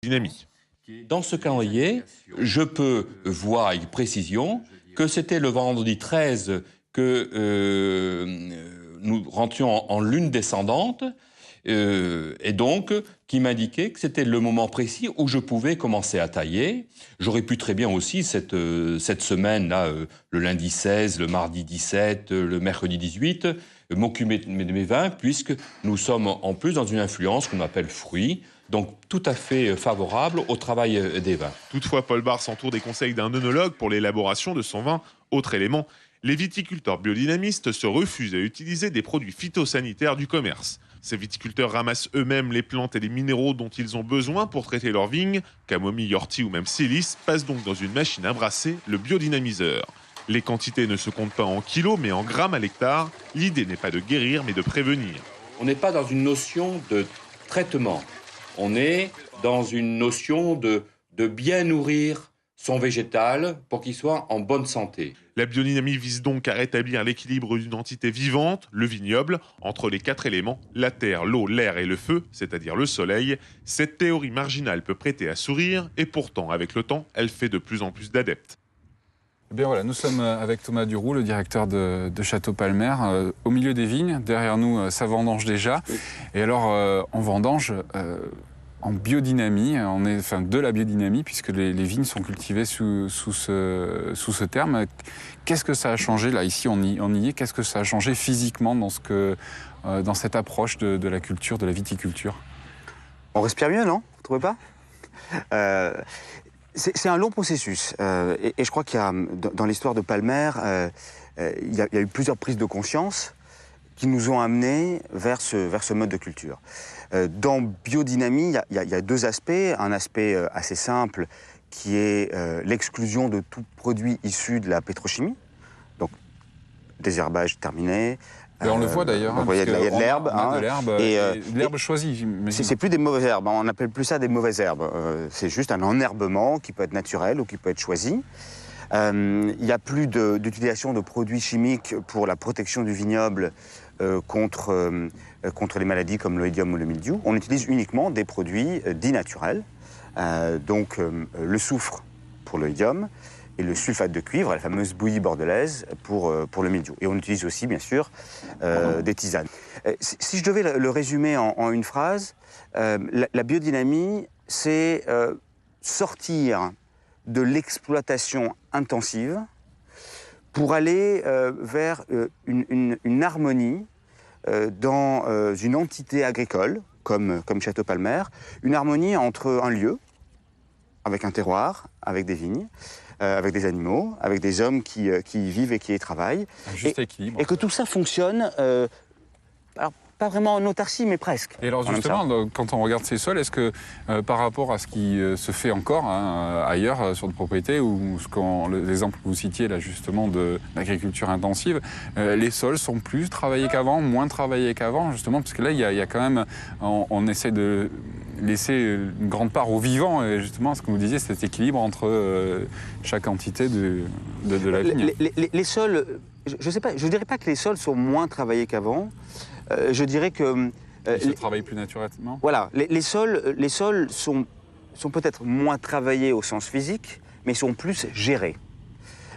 Dynamie. Dans ce calendrier, je peux voir avec précision que c'était le vendredi 13 que nous rentrions en lune descendante, et donc qui m'indiquait que c'était le moment précis où je pouvais commencer à tailler. J'aurais pu très bien aussi cette semaine-là, le lundi 16, le mardi 17, le mercredi 18, m'occuper de mes vins, puisque nous sommes en plus dans une influence qu'on appelle fruits, donc tout à fait favorable au travail des vins. Toutefois, Paul Barre s'entoure des conseils d'un œnologue pour l'élaboration de son vin. Autre élément, les viticulteurs biodynamistes se refusent à utiliser des produits phytosanitaires du commerce. Ces viticulteurs ramassent eux-mêmes les plantes et les minéraux dont ils ont besoin pour traiter leurs vignes. Camomille, ortie ou même silice passent donc dans une machine à brasser, le biodynamiseur. Les quantités ne se comptent pas en kilos, mais en grammes à l'hectare. L'idée n'est pas de guérir, mais de prévenir. On n'est pas dans une notion de traitement. On est dans une notion de bien nourrir son végétal pour qu'il soit en bonne santé. La biodynamie vise donc à rétablir l'équilibre d'une entité vivante, le vignoble, entre les 4 éléments, la terre, l'eau, l'air et le feu, c'est-à-dire le soleil. Cette théorie marginale peut prêter à sourire et pourtant, avec le temps, elle fait de plus en plus d'adeptes. Eh bien voilà, nous sommes avec Thomas Duroux, le directeur de Château Palmer, au milieu des vignes. Derrière nous, ça vendange déjà. Et alors, on vendange en biodynamie, de la biodynamie, puisque les vignes sont cultivées sous ce terme. Qu'est-ce que ça a changé, là, ici, on y est, qu'est-ce que ça a changé physiquement dans cette approche de la culture, de la viticulture? On respire mieux, non? Vous trouvez pas? C'est un long processus. Et je crois qu'il y a, dans l'histoire de Palmer, il y a eu plusieurs prises de conscience qui nous ont amenés vers ce mode de culture. Dans biodynamie, il y a deux aspects. Un aspect assez simple qui est l'exclusion de tout produit issu de la pétrochimie. Donc, désherbage terminé. On le voit d'ailleurs. Il y a de l'herbe. De l'herbe choisie, j'imagine. C'est plus des mauvaises herbes. On n'appelle plus ça des mauvaises herbes. C'est juste un enherbement qui peut être naturel ou qui peut être choisi. Il n'y a plus d'utilisation de produits chimiques pour la protection du vignoble contre les maladies comme l'oïdium ou le mildiou. On utilise uniquement des produits dits naturels. Donc le soufre pour l'oïdium et le sulfate de cuivre, la fameuse bouillie bordelaise pour le mildiou. Et on utilise aussi, bien sûr, des tisanes. Si je devais le résumer en une phrase, la biodynamie, c'est sortir de l'exploitation intensive pour aller vers une harmonie dans une entité agricole, comme Château Palmer, une harmonie entre un lieu, avec un terroir, avec des vignes, avec des animaux, avec des hommes qui y vivent et qui y travaillent. Un juste équilibre. Et que tout ça fonctionne, alors, pas vraiment en autarcie, mais presque. Et alors justement, quand on regarde ces sols, est-ce que par rapport à ce qui se fait encore ailleurs sur des propriétés, ou l'exemple que vous citiez là justement de l'agriculture intensive, les sols sont plus travaillés qu'avant, moins travaillés qu'avant, justement, parce que là, il y a quand même, on essaie de laisser une grande part au vivant, et justement, ce que vous disiez, cet équilibre entre chaque entité de la vigne. Les sols, je dirais pas que les sols sont moins travaillés qu'avant. Je dirais que... Ils se travaillent plus naturellement. Voilà, les sols sont peut-être moins travaillés au sens physique, mais sont plus gérés.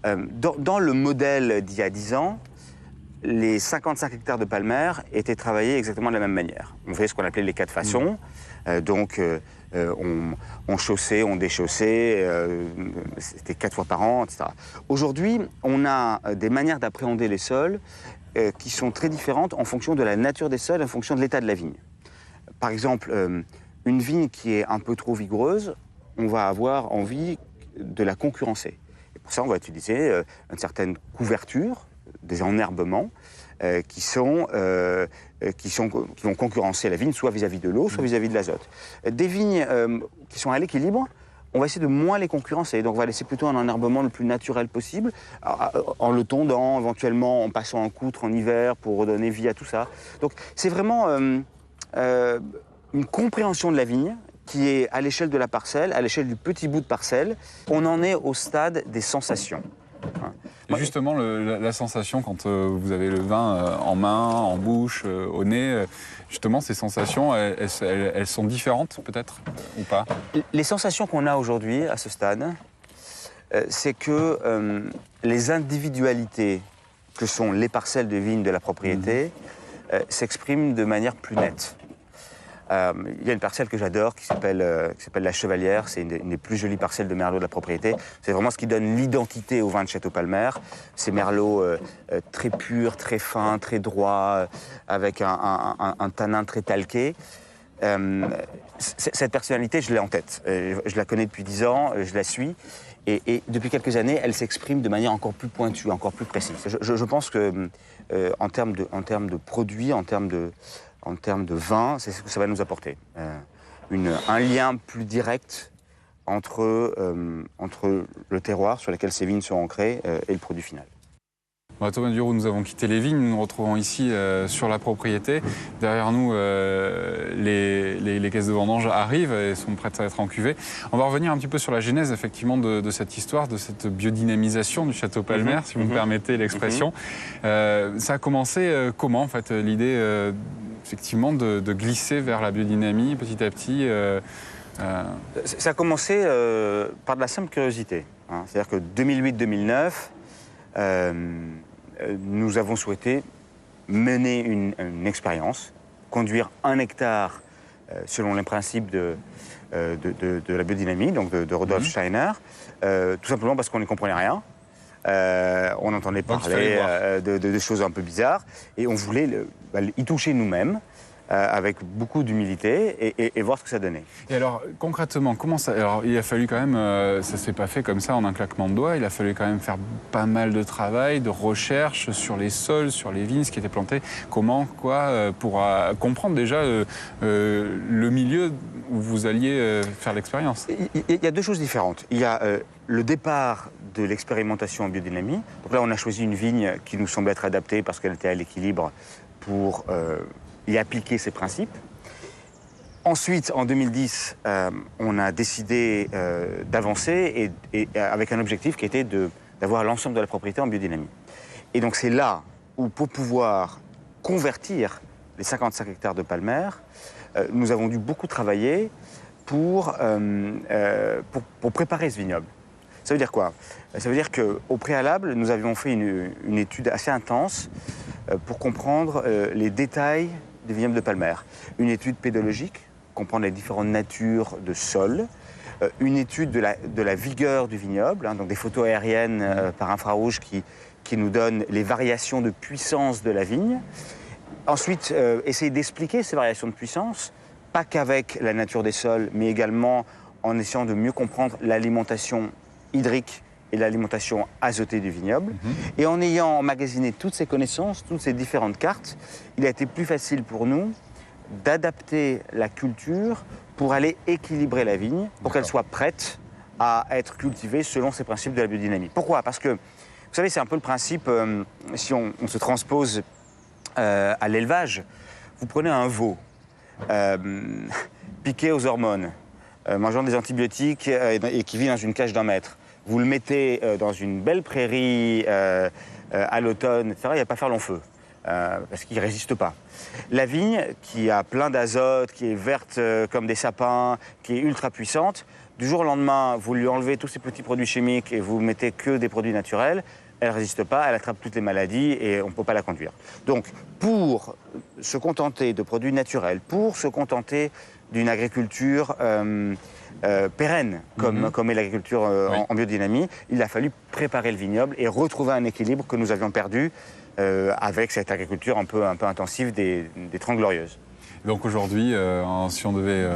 Dans le modèle d'il y a 10 ans, les 55 hectares de Palmer étaient travaillés exactement de la même manière. On faisait ce qu'on appelait les 4 façons. On chaussait, on déchaussait, c'était 4 fois par an, etc. Aujourd'hui, on a des manières d'appréhender les sols qui sont très différentes en fonction de la nature des sols, en fonction de l'état de la vigne. Par exemple, une vigne qui est un peu trop vigoureuse, on va avoir envie de la concurrencer. Et pour ça, on va utiliser une certaine couverture, des enherbements, qui vont concurrencer la vigne, soit vis-à-vis de l'eau, soit vis-à-vis de l'azote. Des vignes qui sont à l'équilibre, on va essayer de moins les concurrencer. Donc on va laisser plutôt un enherbement le plus naturel possible, en le tondant, éventuellement en passant en coutre en hiver pour redonner vie à tout ça. Donc c'est vraiment une compréhension de la vigne qui est à l'échelle de la parcelle, à l'échelle du petit bout de parcelle. On en est au stade des sensations. Et justement, la sensation quand vous avez le vin en main, en bouche, au nez, justement, ces sensations, elles sont différentes peut-être ou pas? Les sensations qu'on a aujourd'hui à ce stade, c'est que les individualités que sont les parcelles de vignes de la propriété s'expriment de manière plus nette. Il y a une parcelle que j'adore qui s'appelle la Chevalière. C'est une des plus jolies parcelles de merlot de la propriété. C'est vraiment ce qui donne l'identité au vin de Château Palmer. Ces merlots très purs, très fins, très droits, avec un tanin très talqué. Cette personnalité, je l'ai en tête. Je la connais depuis 10 ans, je la suis. Et depuis quelques années, elle s'exprime de manière encore plus pointue, encore plus précise. Je pense que en termes de produits, en termes de vin, c'est ce que ça va nous apporter. Un lien plus direct entre le terroir sur lequel ces vignes sont ancrées et le produit final. Bon, Thomas Duroux, nous avons quitté les vignes, nous nous retrouvons ici sur la propriété. Derrière nous, les caisses de vendange arrivent et sont prêtes à être en cuvée. On va revenir un petit peu sur la genèse effectivement de cette histoire, de cette biodynamisation du Château Palmer, si vous me permettez l'expression. Ça a commencé comment en fait, l'idée effectivement de glisser vers la biodynamie petit à petit Ça a commencé par de la simple curiosité. Hein. C'est-à-dire que 2008-2009, nous avons souhaité mener une expérience, conduire 1 hectare selon les principes de la biodynamie, donc de Rudolf Steiner, tout simplement parce qu'on n'y comprenait rien. On entendait parler de choses un peu bizarres et on voulait y toucher nous-mêmes. Avec beaucoup d'humilité et voir ce que ça donnait. Et alors, concrètement, comment ça... Alors, il a fallu quand même... ça ne s'est pas fait comme ça en un claquement de doigts. Il a fallu quand même faire pas mal de travail, de recherche sur les sols, sur les vignes, ce qui était planté. Comment, quoi, pour comprendre déjà le milieu où vous alliez faire l'expérience. Il y a 2 choses différentes. Il y a le départ de l'expérimentation en biodynamie. Donc là, on a choisi une vigne qui nous semblait être adaptée parce qu'elle était à l'équilibre pour... y appliquer ces principes. Ensuite, en 2010, on a décidé d'avancer et avec un objectif qui était d'avoir l'ensemble de la propriété en biodynamie. Et donc c'est là où, pour pouvoir convertir les 55 hectares de Palmer, nous avons dû beaucoup travailler pour préparer ce vignoble. Ça veut dire quoi? Ça veut dire qu'au préalable, nous avions fait une étude assez intense pour comprendre les détails du vignoble de Palmer. Une étude pédologique, comprendre les différentes natures de sol, une étude de la vigueur du vignoble, hein, donc des photos aériennes par infrarouge qui nous donnent les variations de puissance de la vigne. Ensuite, essayer d'expliquer ces variations de puissance, pas qu'avec la nature des sols, mais également en essayant de mieux comprendre l'alimentation hydrique et l'alimentation azotée du vignoble. Et en ayant emmagasiné toutes ces connaissances, toutes ces différentes cartes, il a été plus facile pour nous d'adapter la culture pour aller équilibrer la vigne, pour qu'elle soit prête à être cultivée selon ces principes de la biodynamie. Pourquoi? Parce que, vous savez, c'est un peu le principe, si on se transpose à l'élevage, vous prenez un veau, piqué aux hormones, mangeant des antibiotiques et qui vit dans une cage d'1 mètre. Vous le mettez dans une belle prairie à l'automne, etc., il ne va pas faire long feu, parce qu'il ne résiste pas. La vigne, qui a plein d'azote, qui est verte comme des sapins, qui est ultra puissante, du jour au lendemain, vous lui enlevez tous ces petits produits chimiques et vous mettez que des produits naturels, elle ne résiste pas, elle attrape toutes les maladies et on ne peut pas la conduire. Donc, pour se contenter de produits naturels, pour se contenter d'une agriculture pérenne, comme est l'agriculture en biodynamie, il a fallu préparer le vignoble et retrouver un équilibre que nous avions perdu avec cette agriculture un peu intensive des 30 Glorieuses. Donc aujourd'hui, si on devait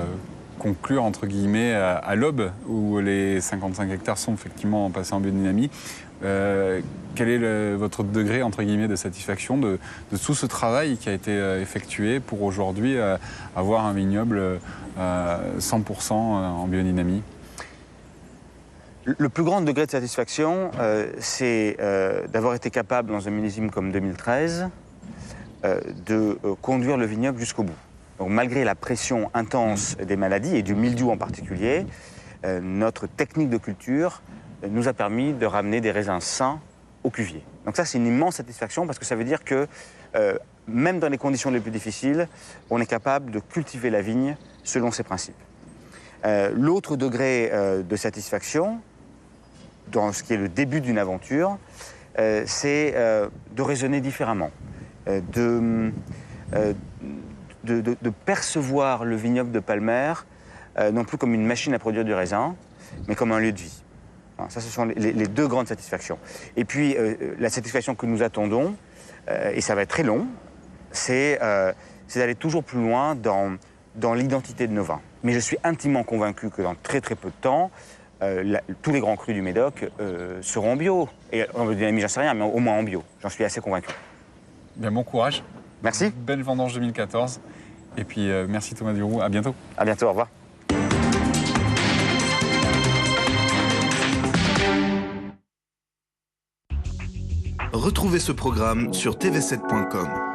conclure, entre guillemets, à l'aube, où les 55 hectares sont effectivement passés en biodynamie, quel est votre degré, entre guillemets, de satisfaction de tout ce travail qui a été effectué pour aujourd'hui avoir un vignoble 100% en biodynamie? Le plus grand degré de satisfaction, c'est d'avoir été capable, dans un millésime comme 2013, de conduire le vignoble jusqu'au bout. Donc, malgré la pression intense des maladies, et du mildiou en particulier, notre technique de culture nous a permis de ramener des raisins sains au cuvier. Donc ça, c'est une immense satisfaction parce que ça veut dire que même dans les conditions les plus difficiles, on est capable de cultiver la vigne selon ses principes. L'autre degré de satisfaction, dans ce qui est le début d'une aventure, c'est de raisonner différemment, de percevoir le vignoble de Palmer non plus comme une machine à produire du raisin, mais comme un lieu de vie. Alors, ça, ce sont les deux grandes satisfactions. Et puis, la satisfaction que nous attendons, et ça va être très long, c'est d'aller toujours plus loin dans l'identité de nos vins. Mais je suis intimement convaincu que dans très très peu de temps, tous les grands crus du Médoc seront en bio. Et en biodynamie, j'en sais rien, mais au moins en bio. J'en suis assez convaincu. Bien, bon courage. Merci. Belle vendange 2014. Et puis, merci Thomas Duroux. À bientôt. À bientôt, au revoir. Retrouvez ce programme sur tv7.com.